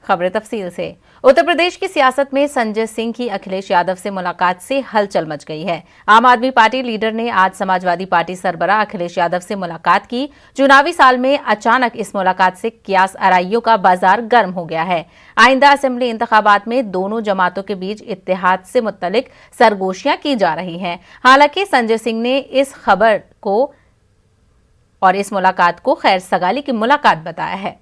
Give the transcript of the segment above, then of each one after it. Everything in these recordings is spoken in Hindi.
खबरें तफसील से। उत्तर प्रदेश की सियासत में संजय सिंह की अखिलेश यादव से मुलाकात से हलचल मच गई है। आम आदमी पार्टी लीडर ने आज समाजवादी पार्टी सरबराह अखिलेश यादव से मुलाकात की। चुनावी साल में अचानक इस मुलाकात से कियास आराइयों का बाजार गर्म हो गया है। आइंदा असेंबली इंतखाबात में दोनों जमातों के बीच इत्तेहाद से मुत्तलिक सरगोशियां की जा रही हैं। हालांकि संजय सिंह ने इस खबर को और इस मुलाकात को खैर सगाली की मुलाकात बताया है।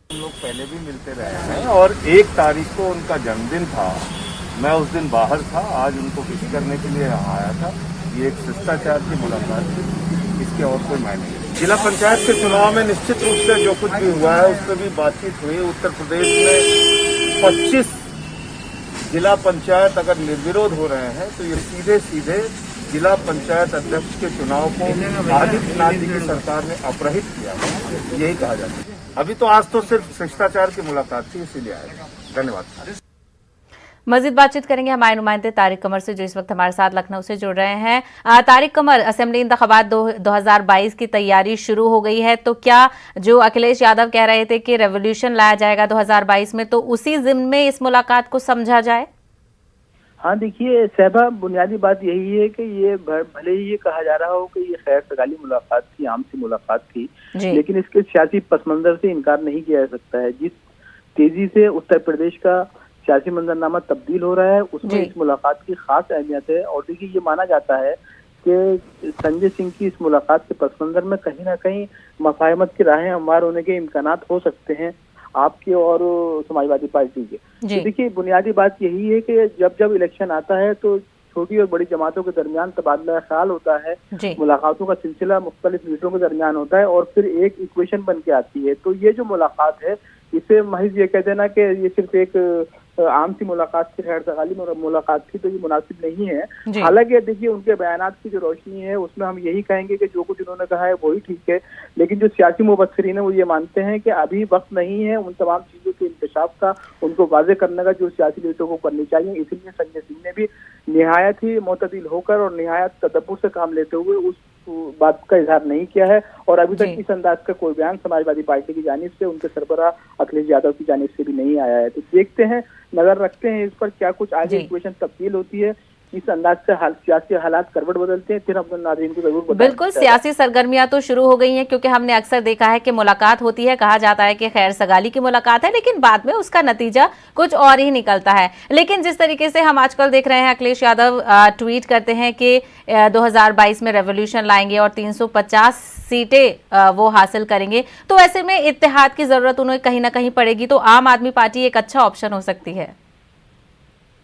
हम लोग पहले भी मिलते रहे हैं और 1 तारीख को उनका जन्मदिन था। मैं उस दिन बाहर था, आज उनको विश करने के लिए यहाँ आया था। ये एक शिष्टाचार की मुलाकात थी, इसके और कोई मायने नहीं। जिला पंचायत के चुनाव में निश्चित रूप से जो कुछ भी हुआ है उस पर भी बातचीत हुई। उत्तर प्रदेश में 25 जिला पंचायत अगर निर्विरोध हो रहे हैं तो ये सीधे सीधे जिला पंचायत अध्यक्ष के चुनाव को आदित्यनाथ जी की सरकार ने अपराहित किया, यही कहा जाता है। अभी तो आज तो सिर्फ शिष्टाचार की मुलाकात थी, इसीलिए आए। धन्यवाद। मजीद बातचीत करेंगे हमारे नुमाइंदे तारिक कमर से, जो इस वक्त हमारे साथ लखनऊ से जुड़ रहे हैं। तारिक कमर, असेंबली इंतखाबात 2022 की तैयारी शुरू हो गई है, तो क्या जो अखिलेश यादव कह रहे थे कि रेवोल्यूशन लाया जाएगा 2022 में, तो उसी जिम्न में इस मुलाकात को समझा जाए? हाँ, देखिए सहबा, बुनियादी बात यही है कि ये भले ही ये कहा जा रहा हो कि ये खैर सगाली मुलाकात थी, आम सी मुलाकात थी, लेकिन इसके सियासी पस मंजर से इनकार नहीं किया जा सकता है। जिस तेजी से उत्तर प्रदेश का सियासी मंजरनामा तब्दील हो रहा है उसमें इस मुलाकात की खास अहमियत है। और देखिए, ये माना जाता है कि संजय सिंह की इस मुलाकात के पस मंजर में कहीं ना कहीं मफाहमत की राहें हमवार होने के इम्कानात हो सकते हैं आपके और समाजवादी पार्टी के। तो देखिए, बुनियादी बात यही है कि जब जब इलेक्शन आता है तो छोटी और बड़ी जमातों के दरमियान तबादला ख्याल होता है, मुलाकातों का सिलसिला मुख्तलिफ लीडरों के दरमियान होता है और फिर एक इक्वेशन बन के आती है। तो ये जो मुलाकात है, इसे महज ये कह देना कि ये सिर्फ एक आम सी मुलाकात थी, खैर सगाली मुलाकात थी, तो ये मुनासिब नहीं है। हालांकि देखिए, उनके बयानात की जो रोशनी है उसमें हम यही कहेंगे कि जो कुछ उन्होंने कहा है वही ठीक है, लेकिन जो सियासी मुबस्सिरीन है वो ये मानते हैं कि अभी वक्त नहीं है उन तमाम चीजों के इंकशाफ का, उनको वाजे करने का जो सियासी लीडरों को करनी चाहिए। इसलिए संजय सिंह ने भी निहायत ही मुतदिल होकर और निहायत तदब्बुर से काम लेते हुए उस बात का इजहार नहीं किया है। और अभी तक इस अंदाज का कोई बयान समाजवादी पार्टी की जानिब से, उनके सरबराह अखिलेश यादव की जानिब से भी नहीं आया है। तो देखते हैं, नजर रखते हैं इस पर क्या कुछ आगे इक्वेशन तब्दील होती है, इस अंदाज से सियासी हालात करवट बदलते हैं, फिर हम नाज़रीन को जरूर बिल्कुल सियासी सरगर्मियां तो शुरू हो गई हैं, क्योंकि हमने अक्सर देखा है कि मुलाकात होती है, कहा जाता है कि खैर सगाली की मुलाकात है, लेकिन बाद में उसका नतीजा कुछ और ही निकलता है। लेकिन जिस तरीके से हम आजकल देख रहे हैं, अखिलेश यादव ट्वीट करते हैं कि 2022 में रेवोल्यूशन लाएंगे और 350 सीटें वो हासिल करेंगे, तो ऐसे में इत्तेहाद की जरूरत उन्हें कहीं ना कहीं पड़ेगी, तो आम आदमी पार्टी एक अच्छा ऑप्शन हो सकती है।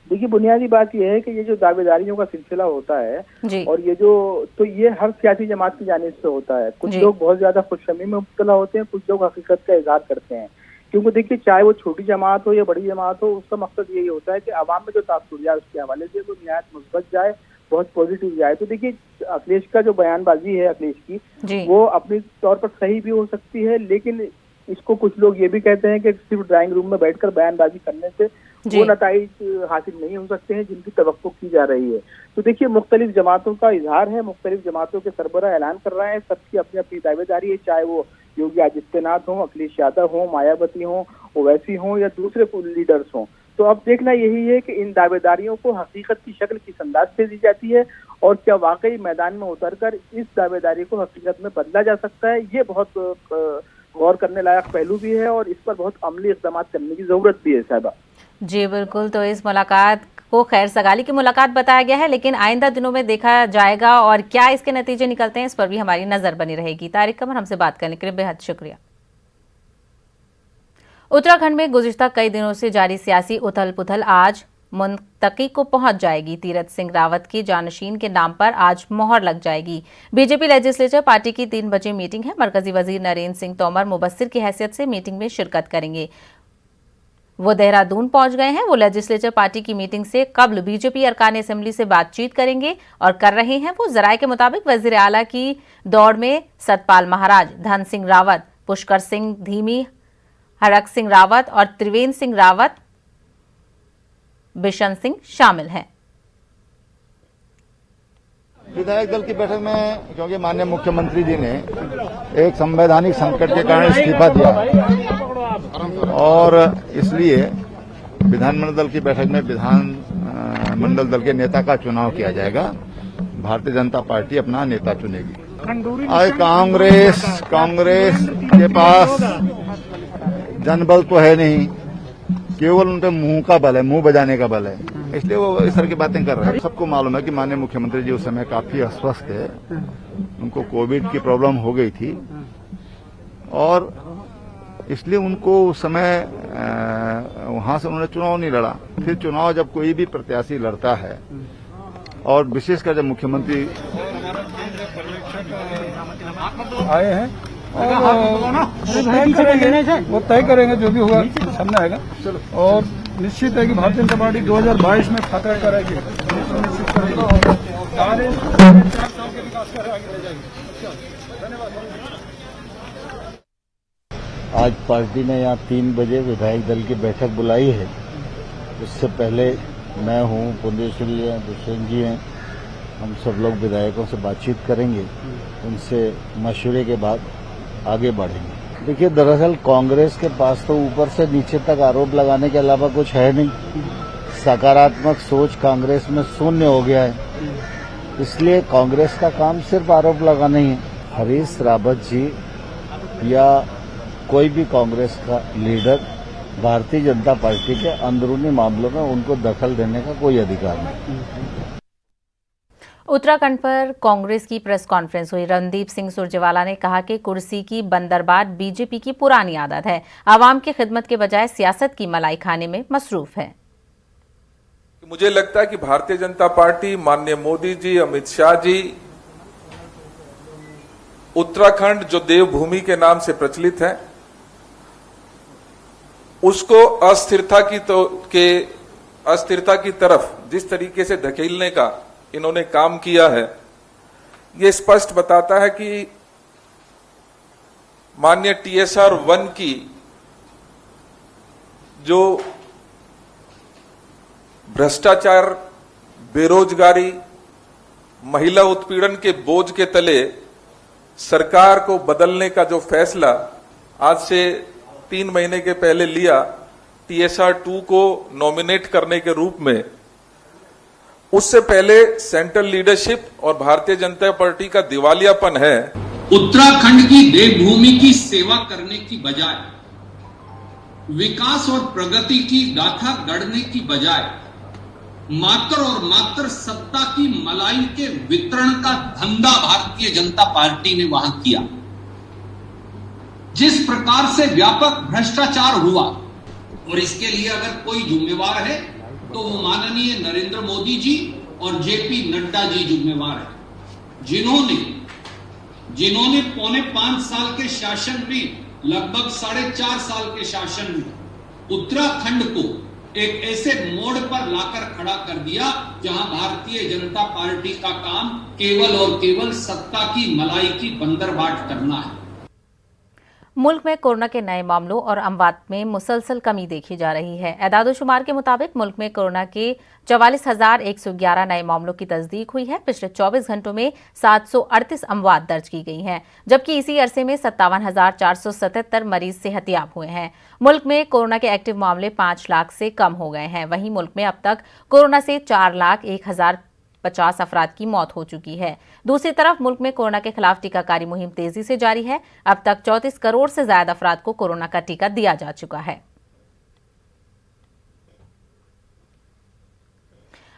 देखिए, बुनियादी बात यह है कि ये जो दावेदारियों का सिलसिला होता है और ये जो, तो ये हर सियासी जमात की जानिब से होता है। कुछ लोग बहुत ज्यादा खुशफहमी में मुब्तला होते हैं, कुछ लोग हकीकत का इजहार करते हैं। क्योंकि देखिए, चाहे वो छोटी जमात हो या बड़ी जमात हो, उसका मकसद यही होता है कि आवाम में जो तासुर जाए उसके हवाले से वो निहायत मुस्बत जाए, बहुत पॉजिटिव जाए। तो देखिए, अखिलेश का जो बयानबाजी है अखिलेश की, वो अपने तौर पर सही भी हो सकती है, लेकिन इसको कुछ लोग ये भी कहते हैं कि सिर्फ ड्राइंग रूम में बैठकर बयानबाजी करने से वो नताइज हासिल नहीं हो सकते हैं जिनकी तवक्को की जा रही है। तो देखिए, मुख्तलिफ जमातों का इजहार है, मुख्तलिफ जमातों के सरबराह ऐलान कर रहे हैं, सबकी अपनी अपनी दावेदारी है, चाहे वो योगी आदित्यनाथ हो, अखिलेश यादव हो, मायावती हो, ओवैसी हो या दूसरे लीडर्स हों। तो अब देखना यही है कि इन दावेदारियों को हकीकत की शक्ल किस अंदाज से दी जाती है और क्या वाकई मैदान में उतरकर इस दावेदारी को हकीकत में बदला जा सकता है। ये बहुत गौर करने लायक पहलू भी है और इस पर बहुत अमली इक़दाम करने की जरूरत भी है साहबा। जी बिल्कुल, तो इस मुलाकात को खैर सगाली की मुलाकात बताया गया है, लेकिन आइंदा दिनों में देखा जाएगा और क्या इसके नतीजे निकलते हैं इस पर भी हमारी नजर बनी रहेगी। तारिक कमर, हमसे बात करने के लिए बेहद शुक्रिया। उत्तराखंड में गुज़िश्ता कई दिनों से जारी सियासी उथल पुथल आज मुंतकी को पहुंच जाएगी। तीरथ सिंह रावत की जानशीन के नाम पर आज मोहर लग जाएगी। बीजेपी लेजिस्लेचर पार्टी की 3 बजे मीटिंग है। मरकजी वजीर नरेंद्र सिंह तोमर मुबस्सिर की हैसियत से मीटिंग में शिरकत करेंगे। वो देहरादून पहुंच गए हैं। वो लेजिस्लेचर पार्टी की मीटिंग से कबल बीजेपी अरकान असेंबली से बातचीत करेंगे और कर रहे हैं। वो जराये के मुताबिक वजीर आला की दौड़ में सतपाल महाराज, धन सिंह रावत, पुष्कर सिंह धीमी, हरक सिंह रावत और त्रिवेंद्र सिंह रावत, बिशन सिंह शामिल हैं। विधायक दल की बैठक में क्योंकि माननीय मुख्यमंत्री जी ने एक संवैधानिक संकट के कारण इस्तीफा दिया और इसलिए विधानमंडल की बैठक में विधानमंडल दल के नेता का चुनाव किया जाएगा। भारतीय जनता पार्टी अपना नेता चुनेगी। आज कांग्रेस के पास जनबल तो है नहीं, केवल उनके मुंह का बल है, मुंह बजाने का बल है, इसलिए वो इस तरह की बातें कर रहे हैं। सबको मालूम है कि माननीय मुख्यमंत्री जी उस समय काफी अस्वस्थ थे, उनको कोविड की प्रॉब्लम हो गई थी और इसलिए उनको उस समय वहां से उन्होंने चुनाव नहीं लड़ा। फिर चुनाव जब कोई भी प्रत्याशी लड़ता है और विशेषकर जब मुख्यमंत्री आए हैं और वो तय करेंगे जो भी होगा सामने आएगा। और निश्चित है कि भारतीय जनता पार्टी 2022 में फतह करेगी, निश्चित करेगी। 4 साल के विकास कर आगे ले जाएगी। धन्यवाद। आज पार्टी ने यहाँ 3 बजे विधायक दल की बैठक बुलाई है। उससे पहले मैं हूँ, पुंडेश्वरी है, दुष्यंत जी हैं, हम सब लोग विधायकों से बातचीत करेंगे, उनसे मशवरे के बाद आगे बढ़ेंगे। देखिए, दरअसल कांग्रेस के पास तो ऊपर से नीचे तक आरोप लगाने के अलावा कुछ है नहीं। सकारात्मक सोच कांग्रेस में शून्य हो गया है, इसलिए कांग्रेस का काम सिर्फ आरोप लगाना ही है। हरीश रावत जी या कोई भी कांग्रेस का लीडर भारतीय जनता पार्टी के अंदरूनी मामलों में उनको दखल देने का कोई अधिकार नहीं। उत्तराखंड पर कांग्रेस की प्रेस कॉन्फ्रेंस हुई। रणदीप सिंह सुरजेवाला ने कहा कि कुर्सी की बंदरबाट बीजेपी की पुरानी आदत है, आवाम की खिदमत के बजाय सियासत की मलाई खाने में मसरूफ है। मुझे लगता है कि भारतीय जनता पार्टी, माननीय मोदी जी, अमित शाह जी, उत्तराखंड जो देवभूमि के नाम से प्रचलित है, उसको अस्थिरता की तरफ जिस तरीके से धकेलने का इन्होंने काम किया है, ये स्पष्ट बताता है कि माननीय TSR 1 की जो भ्रष्टाचार, बेरोजगारी, महिला उत्पीड़न के बोझ के तले सरकार को बदलने का जो फैसला आज से 3 महीने के पहले लिया, TSR 2 को नॉमिनेट करने के रूप में, उससे पहले सेंट्रल लीडरशिप और भारतीय जनता पार्टी का दिवालियापन है। उत्तराखंड की देवभूमि की सेवा करने की बजाय, विकास और प्रगति की गाथा गढ़ने की बजाय मात्र और मात्र सत्ता की मलाई के वितरण का धंधा भारतीय जनता पार्टी ने वहां किया। जिस प्रकार से व्यापक भ्रष्टाचार हुआ, और इसके लिए अगर कोई जिम्मेवार है तो वो माननीय नरेंद्र मोदी जी और JP नड्डा जी जिम्मेवार है, जिन्होंने 4.5 साल के शासन में, लगभग 4.5 साल के शासन में उत्तराखंड को एक ऐसे मोड़ पर लाकर खड़ा कर दिया जहां भारतीय जनता पार्टी का काम केवल और केवल सत्ता की मलाई की बंदरबाट करना है। मुल्क में कोरोना के नए मामलों और अमवात में मुसलसल कमी देखी जा रही है। एदाद-ओ-शुमार के मुताबिक मुल्क में कोरोना के 44,111 नए मामलों की तस्दीक हुई है। पिछले 24 घंटों में 738 अमवात दर्ज की गई हैं, जबकि इसी अरसे में 57,477 मरीज सेहतियाब हुए हैं। मुल्क में कोरोना के एक्टिव मामले 5 लाख से कम हो गए हैं। वहीं मुल्क में अब तक कोरोना से 4,01,050 अफराद की मौत हो चुकी है। दूसरी तरफ मुल्क में कोरोना के खिलाफ टीकाकारी मुहिम तेजी से जारी है। अब तक 34 करोड़ से ज्यादा अफराद को कोरोना का टीका दिया जा चुका है।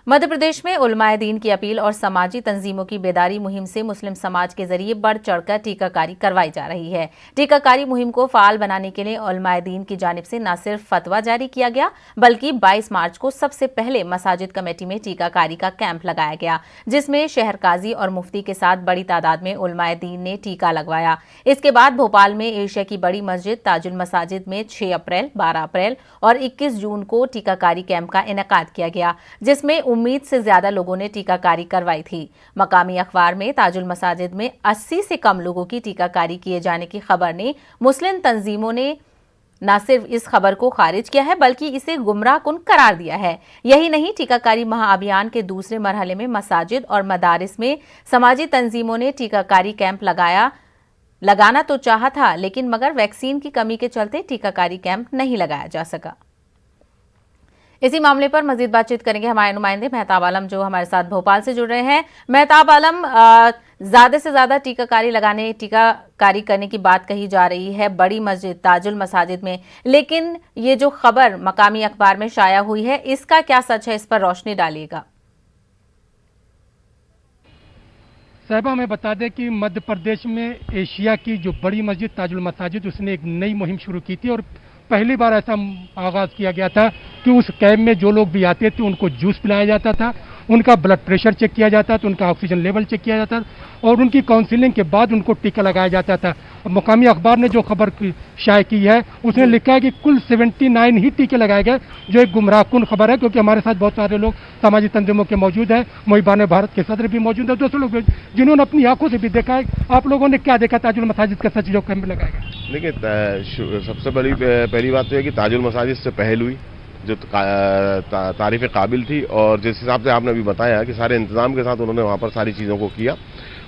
मध्य प्रदेश में उलमाए दीन की अपील और समाजी तंजीमों की बेदारी मुहिम से मुस्लिम समाज के जरिए बढ़ चढ़कर टीकाकारी करवाई जा रही है। टीकाकारी मुहिम को फाल बनाने के लिए उलमाए दीन की जानिब से न सिर्फ फतवा जारी किया गया, बल्कि 22 मार्च को सबसे पहले मसाजिद कमेटी में टीकाकारी का कैंप लगाया गया, जिसमें शहर काजी और मुफ्ती के साथ बड़ी तादाद में उलमाए दीन ने टीका लगवाया। इसके बाद भोपाल में एशिया की बड़ी मस्जिद ताजुल मसाजिद में 6 अप्रैल, 12 अप्रैल और 21 जून को टीकाकारी कैंप का इनेकाद किया गया, जिसमें उम्मीद से ज्यादा लोगों ने टीकाकारी करवाई थी। मकामी अखबार में ताजुल मसाजिद में 80 से कम लोगों की टीकाकारी किए जाने की खबर ने मुस्लिम तंजीमों ने न सिर्फ इस खबर को खारिज किया है बल्कि इसे गुमराहकुन करार दिया है। यही नहीं, टीकाकारी महाअभियान के दूसरे मरहले में मसाजिद और मदारिस में समाजी तंजीमों ने टीकाकारी कैंप लगाना तो चाहा था, लेकिन मगर वैक्सीन की कमी के चलते टीकाकारी कैंप नहीं लगाया जा सका। इसी मामले पर मजीद बातचीत करेंगे हमारे नुमाइंदे मेहताब आलम, जो हमारे साथ भोपाल से जुड़ रहे हैं। मेहताब आलम, ज्यादा से ज्यादा टीकाकारी करने की बात कही जा रही है बड़ी मस्जिद ताजुल मसाजिद में, लेकिन ये जो खबर मकामी अखबार में शाया हुई है, इसका क्या सच है, इस पर रोशनी डालिएगा। साहिबा, मैं बता दें कि मध्य प्रदेश में एशिया की जो बड़ी मस्जिद ताजुल मसाजिद, उसने एक नई मुहिम शुरू की थी और पहली बार ऐसा आगाज किया गया था कि उस कैंप में जो लोग भी आते थे उनको जूस पिलाया जाता था, उनका ब्लड प्रेशर चेक किया जाता था, उनका ऑक्सीजन लेवल चेक किया जाता था और उनकी काउंसलिंग के बाद उनको टीका लगाया जाता था। और मुकामी अखबार ने जो खबर शाये की है उसने लिखा है कि कुल 79 ही टीके लगाए गए, जो एक गुमराहकुन खबर है, क्योंकि हमारे साथ बहुत सारे लोग सामाजिक तंजीमों के मौजूद हैं। मुहिबान भारत के सदर भी मौजूद है, दूसरे लोग जिन्होंने अपनी आंखों से भी देखा है। आप लोगों ने क्या देखा ताजुल मसाजिद का सच जो कैंप लगाया गया? देखिए, सबसे पहली बात तो है कि ताजुल मसाजिद से पहल हुई जो तारीफ काबिल थी, और जिस हिसाब से आपने अभी बताया कि सारे इंतजाम के साथ उन्होंने वहाँ पर सारी चीज़ों को किया।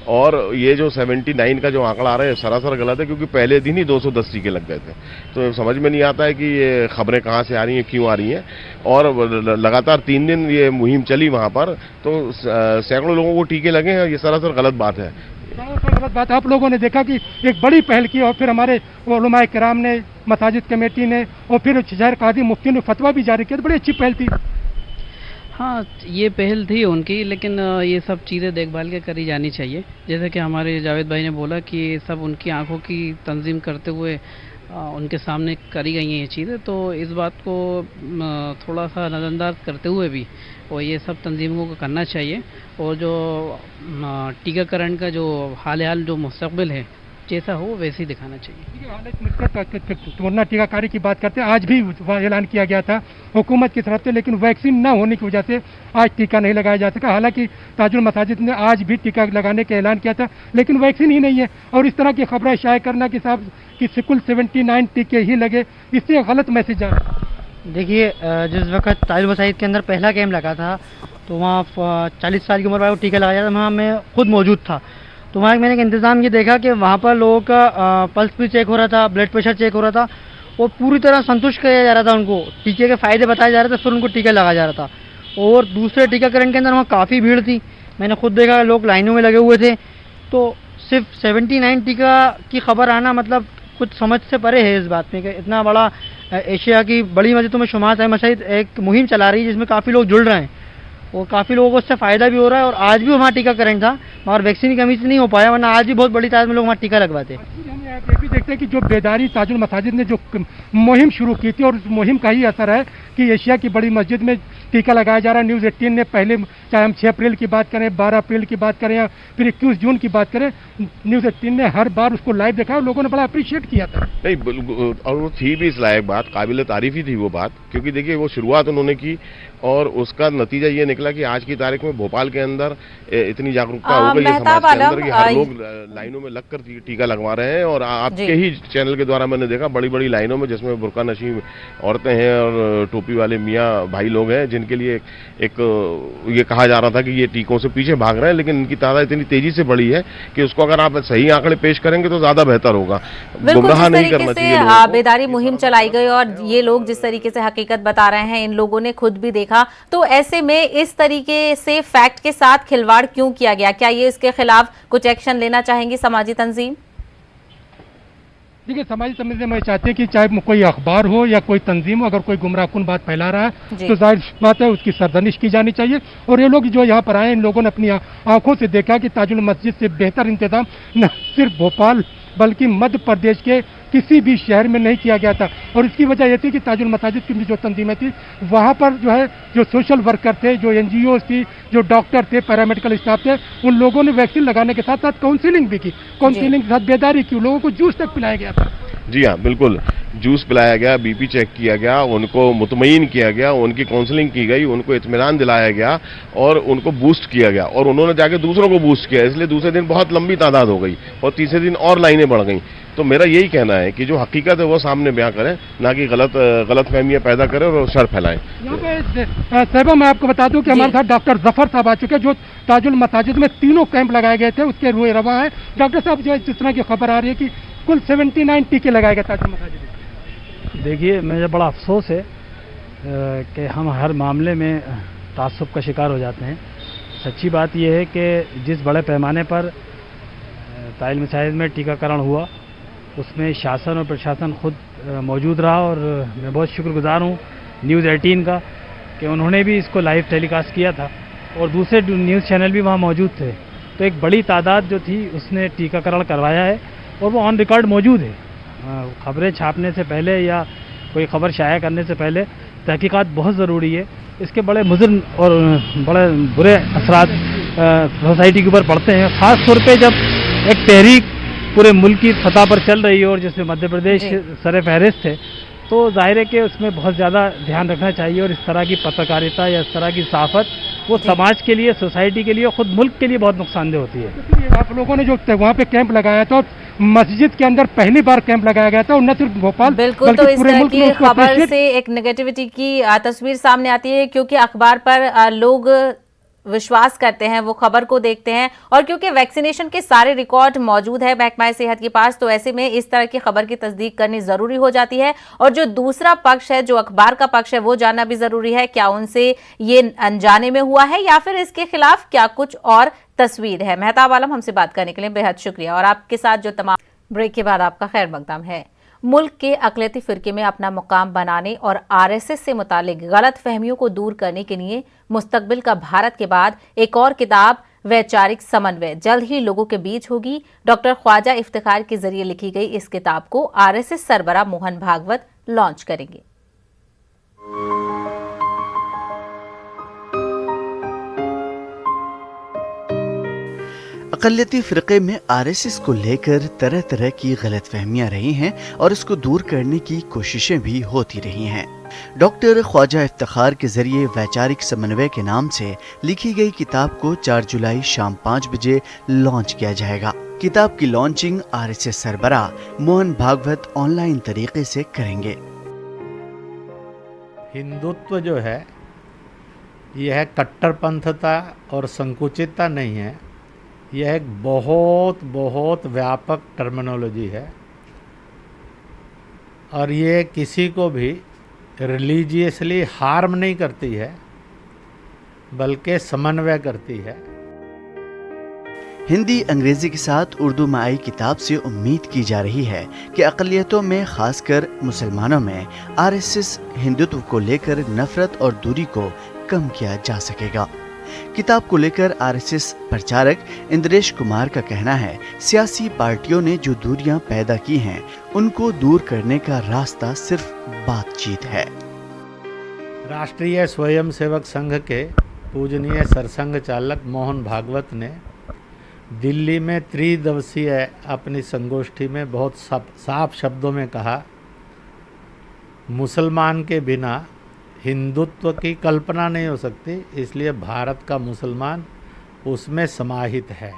और ये जो 79 का जो आंकड़ा आ रहा है सरासर गलत है, क्योंकि पहले दिन ही 210 टीके लग गए थे। तो समझ में नहीं आता है कि ये खबरें कहाँ से आ रही हैं, क्यों आ रही हैं। और लगातार 3 दिन ये मुहिम चली वहाँ पर, तो सैकड़ों लोगों को टीके लगे हैं, ये सरासर गलत बात है। गलत बात आप लोगों ने देखा कि एक बड़ी पहल की और फिर हमारे उलमाए किराम ने, मसाजिद कमेटी ने और फिर शहर काजी मुफ्ती ने फतवा भी जारी किया। तो बड़ी अच्छी पहल थी। हाँ, ये पहल थी उनकी, लेकिन ये सब चीज़ें देखभाल के करी जानी चाहिए। जैसे कि हमारे जावेद भाई ने बोला कि ये सब उनकी आंखों की तंजीम करते हुए उनके सामने करी गई हैं ये चीज़ें, तो इस बात को थोड़ा सा नज़रअंदाज करते हुए भी और ये सब तंजीमों को करना चाहिए। और जो टीकाकरण का जो हाल जो मुस्तकबिल है जैसा हो वैसे ही दिखाना चाहिए। कोरोना टीकाकारी की बात करते हैं, आज भी ऐलान किया गया था हुकूमत की तरफ से, लेकिन वैक्सीन न होने की वजह से आज टीका नहीं लगाया जा सका। हालांकि ताजुल मसाजिद ने आज भी टीका लगाने का ऐलान किया था, लेकिन वैक्सीन ही नहीं है। और इस तरह की खबरें शाये करना कि साहब कि कुल 79 टीके ही लगे, इससे गलत मैसेज आ रहा है। देखिए, जिस वक्त ताजुल मसाजिद के अंदर पहला कैंप लगा था तो वहाँ 40 साल की उम्र वाले को टीका लगाया था, वहाँ मैं खुद मौजूद था। तो वहाँ मैंने एक इंतज़ाम ये देखा कि वहाँ पर लोगों का पल्स भी चेक हो रहा था, ब्लड प्रेशर चेक हो रहा था और पूरी तरह संतुष्ट किया जा रहा था। उनको टीके के फ़ायदे बताए जा रहे थे, फिर उनको टीका लगाया जा रहा था। और दूसरे टीकाकरण के अंदर वहाँ काफ़ी भीड़ थी, मैंने खुद देखा, लोग लाइनों में लगे हुए थे। तो सिर्फ 79 टीका की खबर आना मतलब कुछ समझ से परे है इस बात में कि इतना बड़ा एशिया की बड़ी मस्जिदों में शुमार है मस्जिद एक मुहिम चला रही है जिसमें काफ़ी लोग जुड़ रहे हैं और काफ़ी लोगों को उससे फ़ायदा भी हो रहा है। और आज भी वहाँ टीकाकरण था और वैक्सीन की कमी से नहीं हो पाया, वरना आज भी बहुत बड़ी तादाद में लोग वहाँ टीका लगवाते। हम ये भी देखते हैं कि जो बेदारी ताजुल मसाजिद ने जो मुहिम शुरू की थी और उस मुहिम का ही असर है कि एशिया की बड़ी मस्जिद में टीका लगाया जा रहा है। न्यूज़ 18 ने पहले, चाहे हम 6 अप्रैल की बात करें, 12 अप्रैल की बात करें या फिर 21 जून की बात करें, न्यूज़ 18 ने हर बार उसको लाइव देखा और लोगों ने बड़ा अप्रिशिएट किया था। नहीं, और वो थी भी इस लायक बात, काबिल तारीफ ही थी वो बात, क्योंकि देखिए वो शुरुआत उन्होंने की और उसका नतीजा ये निकला कि आज की तारीख में भोपाल के अंदर इतनी जागरूकता हो गई है समाज के अंदर कि हर लोग लाइनों में लगकर टीका लगवा रहे हैं। और आपके ही चैनल के द्वारा मैंने देखा बड़ी बड़ी लाइनों में, जिसमें बुर्का नशीं औरतें हैं और टोपी वाले मियाँ भाई लोग हैं, जिनके लिए एक ये कहा जा रहा था कि ये टीकों से पीछे भाग रहे हैं, लेकिन इनकी तादाद इतनी तेजी से बढ़ी है कि उसको अगर आप सही आंकड़े पेश करेंगे तो ज्यादा बेहतर होगा। गुमराह नहीं करना चाहिए। बेदारी मुहिम चलाई गई और ये लोग जिस तरीके से हकीकत बता रहे हैं, इन लोगों ने खुद भी देखा, तो ऐसे में इस तरीके से फैक्ट के साथ खिलवाड़ क्यों किया गया? क्या ये इसके खिलाफ कुछ एक्शन लेना चाहेंगी समाजी तंजीम? देखिए, समाजी तंजीम मैं चाहते हैं कि चाहे कोई अखबार हो या कोई तंजीम हो, अगर कोई गुमराहकुन बात फैला रहा है तो जाहिर बात है उसकी सरजनिश की जानी चाहिए। और ये लोग जो यहाँ पर आए, इन लोगों ने अपनी आंखों से देखा कि ताजुल मस्जिद से बेहतर इंतजाम न सिर्फ भोपाल बल्कि मध्य प्रदेश के किसी भी शहर में नहीं किया गया था। और इसकी वजह यह थी कि ताजुल मसाजिद की जो तंजीमें थी, वहाँ पर जो है जो सोशल वर्कर थे, जो NGOs थी, जो डॉक्टर थे, पैरामेडिकल स्टाफ थे, उन लोगों ने वैक्सीन लगाने के साथ साथ काउंसिलिंग भी की, काउंसिलिंग के साथ बेदारी की, लोगों को जूस तक पिलाया गया था। जी हाँ, बिल्कुल, जूस पिलाया गया, BP चेक किया गया, उनको मुतमईन किया गया, उनकी काउंसलिंग की गई, उनको इत्मीनान दिलाया गया और उनको बूस्ट किया गया और उन्होंने जाके दूसरों को बूस्ट किया। इसलिए दूसरे दिन बहुत लंबी तादाद हो गई और तीसरे दिन और लाइनें बढ़ गई। तो मेरा यही कहना है कि जो हकीकत है वो सामने बयां करें, ना कि गलत फहमियां पैदा करें और शर फैलाएं। यहाँ पे साहब मैं आपको बता दूं कि हमारे साथ डॉक्टर जफर साहब आ चुके हैं, जो ताजुल मसाजिद में 3 कैंप लगाए गए थे, उसके रुए रवा है। डॉक्टर साहब, जो जिस तरह की खबर आ रही है कि कुल 79 टीके लगाए गए ताजुल मसाजिद। देखिए, मुझे बड़ा अफसोस है कि हम हर मामले में तासुब का शिकार हो जाते हैं। सच्ची बात यह है कि जिस बड़े पैमाने पर ताजुल मसाजिद में टीकाकरण हुआ, उसमें शासन और प्रशासन खुद मौजूद रहा, और मैं बहुत शुक्रगुजार हूँ न्यूज़ 18 का कि उन्होंने भी इसको लाइव टेलीकास्ट किया था और दूसरे न्यूज़ चैनल भी वहाँ मौजूद थे। तो एक बड़ी तादाद जो थी उसने टीकाकरण करवाया है और वो ऑन रिकॉर्ड मौजूद है। खबरें छापने से पहले या कोई खबर शाया करने से पहले तहकीकात बहुत ज़रूरी है। इसके बड़े मुज़र और बड़े बुरे असरात सोसाइटी के ऊपर पड़ते हैं, ख़ास तौर पे जब एक तहरीक पूरे मुल्क की सतह पर चल रही है और जिसमें मध्य प्रदेश सरे फहरिस्त है, तो जाहिर है कि उसमें बहुत ज़्यादा ध्यान रखना चाहिए। और इस तरह की पत्रकारिता या इस तरह की सहाफ़त वो समाज के लिए, सोसाइटी के लिए, खुद मुल्क के लिए बहुत नुकसानदेह होती है। आप लोगों ने जो वहाँ पे कैंप लगाया था, मस्जिद के अंदर पहली बार कैंप लगाया गया था, और न सिर्फ भोपाल, बिल्कुल। तो इस तरह की खबर से एक नेगेटिविटी की तस्वीर सामने आती है, क्योंकि अखबार पर लोग विश्वास करते हैं, वो खबर को देखते हैं, और क्योंकि वैक्सीनेशन के सारे रिकॉर्ड मौजूद है महकमा सेहत के पास, तो ऐसे में इस तरह की खबर की तस्दीक करनी जरूरी हो जाती है। और जो दूसरा पक्ष है, जो अखबार का पक्ष है, वो जानना भी जरूरी है, क्या उनसे ये अनजाने में हुआ है या फिर इसके खिलाफ क्या कुछ और तस्वीर है। मेहताब आलम, हमसे बात करने के लिए बेहद शुक्रिया। और आपके साथ जो तमाम ब्रेक के बाद आपका खैर मकदम है। मुल्क के अक़लियती फ़िरके में अपना मुकाम बनाने और आरएसएस से मुतालिक गलत फहमियों को दूर करने के लिए मुस्तकबिल का भारत के बाद एक और किताब वैचारिक समन्वय जल्द ही लोगों के बीच होगी। डॉक्टर ख्वाजा इफ्तिखार के जरिए लिखी गई इस किताब को आरएसएस सरबराह मोहन भागवत लॉन्च करेंगे। अक़लियती फ़िरक़े में आरएसएस को लेकर तरह तरह की गलतफहमियां रही हैं और इसको दूर करने की कोशिशें भी होती रही हैं। डॉक्टर ख्वाजा इफ्तिखार के जरिए वैचारिक समन्वय के नाम से लिखी गई किताब को 4 जुलाई शाम 5 बजे लॉन्च किया जाएगा। किताब की लॉन्चिंग आरएसएस सरबराह मोहन भागवत ऑनलाइन तरीके से करेंगे। हिंदुत्व जो है यह कट्टरपंथता और संकुचितता नहीं है, यह एक बहुत व्यापक टर्मिनोलॉजी है और ये किसी को भी रिलीजियसली हार्म नहीं करती है बल्कि समन्वय करती है। हिंदी अंग्रेजी के साथ उर्दू में आई किताब से उम्मीद की जा रही है कि अक़लियतों में खासकर मुसलमानों में आरएसएस हिंदुत्व को लेकर नफरत और दूरी को कम किया जा सकेगा। किताब को लेकर आरएसएस प्रचारक इंद्रेश कुमार का कहना है, सियासी पार्टियों ने जो दूरियां पैदा की हैं, उनको दूर करने का रास्ता सिर्फ बातचीत है। राष्ट्रीय स्वयंसेवक संघ के पूजनीय सरसंघ चालक मोहन भागवत ने दिल्ली में त्रिदिवसीय अपनी संगोष्ठी में बहुत साफ शब्दों में कहा, मुसलमान के बिना हिंदुत्व की कल्पना नहीं हो सकती, इसलिए भारत का मुसलमान उसमें समाहित है।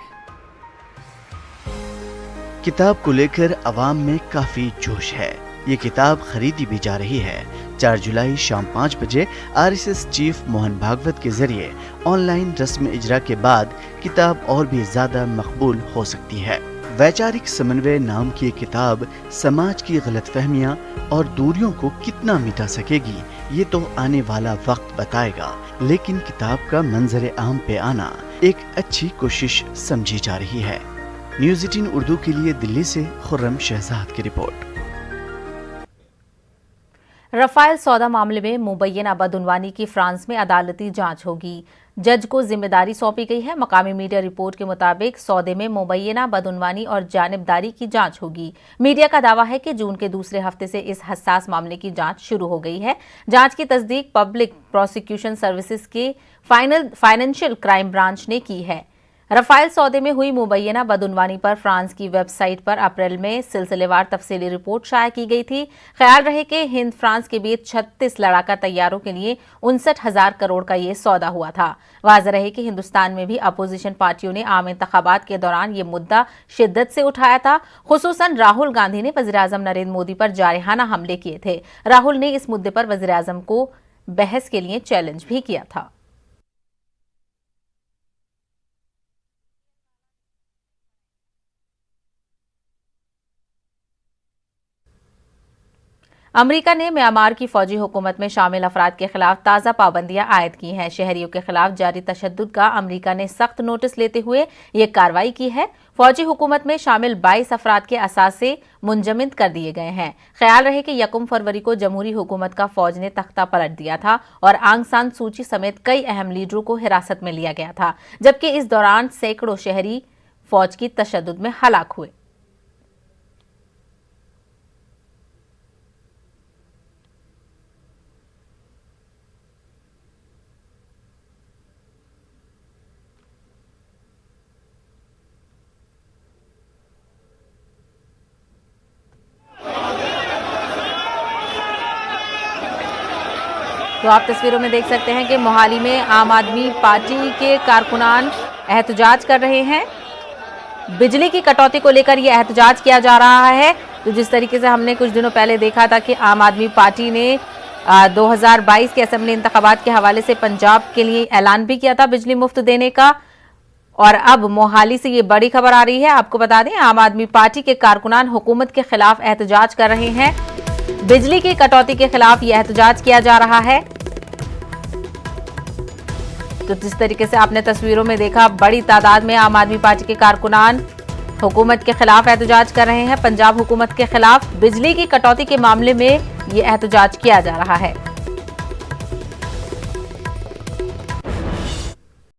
किताब को लेकर अवाम में काफी जोश है। ये किताब खरीदी भी जा रही है। 4 जुलाई शाम 5 बजे आरएसएस चीफ मोहन भागवत के जरिए ऑनलाइन रस्म इजरा के बाद किताब और भी ज्यादा मकबूल हो सकती है। वैचारिक समन्वय नाम की किताब समाज की गलतफहमियां और दूरियों को कितना मिटा सकेगी, ये तो आने वाला वक्त बताएगा, लेकिन किताब का मंजर आम पे आना एक अच्छी कोशिश समझी जा रही है। न्यूज़ 18 उर्दू के लिए दिल्ली से खुर्रम शहजाद की रिपोर्ट। रफाल सौदा मामले में मुबैना बदउनवानी की फ्रांस में अदालती जांच होगी। जज को जिम्मेदारी सौंपी गई है। मकामी मीडिया रिपोर्ट के मुताबिक सौदे में मुबैना बदउनवानी और जानिबदारी की जांच होगी। मीडिया का दावा है कि जून के दूसरे हफ्ते से इस हसास मामले की जांच शुरू हो गई है। जांच की तस्दीक पब्लिक प्रोसिक्यूशन सर्विसेज के फाइनेंशियल क्राइम ब्रांच ने की है। रफाल सौदे में हुई मुबैना बदउनवानी पर फ्रांस की वेबसाइट पर अप्रैल में सिलसिलेवार तफसीली रिपोर्ट शाया की गई थी। ख्याल रहे कि हिंद फ्रांस के बीच 36 लड़ाका तैयारों के लिए 59,000 करोड़ का ये सौदा हुआ था। वाज़ेह रहे कि हिंदुस्तान में भी अपोजिशन पार्टियों ने आम इंतखाबात के दौरान ये मुद्दा शिद्दत से उठाया था। खुसूसन राहुल गांधी ने वज़ीर-ए-आज़म नरेंद्र मोदी पर जारहाना हमले किए थे। राहुल ने इस मुद्दे पर वज़ीर-ए-आज़म को बहस के लिए चैलेंज भी किया था। अमेरिका ने म्यांमार की फौजी हुकूमत में शामिल अफराद के खिलाफ ताज़ा पाबंदियां आयद की हैं। शहरियों के खिलाफ जारी तशद्दुद का अमेरिका ने सख्त नोटिस लेते हुए ये कार्रवाई की है। फौजी हुकूमत में शामिल 22 अफराद के असासे मुंजमद कर दिए गए हैं। ख्याल रहे कि 1 फरवरी को जमहूरी हुकूमत का फौज ने तख्ता पलट दिया था और आंग सान सूची समेत कई अहम लीडरों को हिरासत में लिया गया था, जबकि इस दौरान सैकड़ों शहरी फौज की तशद्दुद में हलाक हुए। तो आप तस्वीरों में देख सकते हैं कि मोहाली में आम आदमी पार्टी के कारकुनान एहतजाज कर रहे हैं। बिजली की कटौती को लेकर यह एहतजाज किया जा रहा है। तो जिस तरीके से हमने कुछ दिनों पहले देखा था कि आम आदमी पार्टी ने 2022 के असेंबली इंतखाबात के हवाले से पंजाब के लिए ऐलान भी किया था बिजली मुफ्त देने का, और अब मोहाली से ये बड़ी खबर आ रही है। आपको बता दें, आम आदमी पार्टी के कारकुनान हुकूमत के खिलाफ एहतजाज कर रहे हैं। बिजली की कटौती के खिलाफ यह एहतजाज किया जा रहा है। तो जिस तरीके से आपने तस्वीरों में देखा, बड़ी तादाद में आम आदमी पार्टी के कारकुनान हुकूमत के खिलाफ एहतजाज कर रहे हैं। पंजाब हुकूमत के खिलाफ बिजली की कटौती के मामले में ये एहतजाज किया जा रहा है।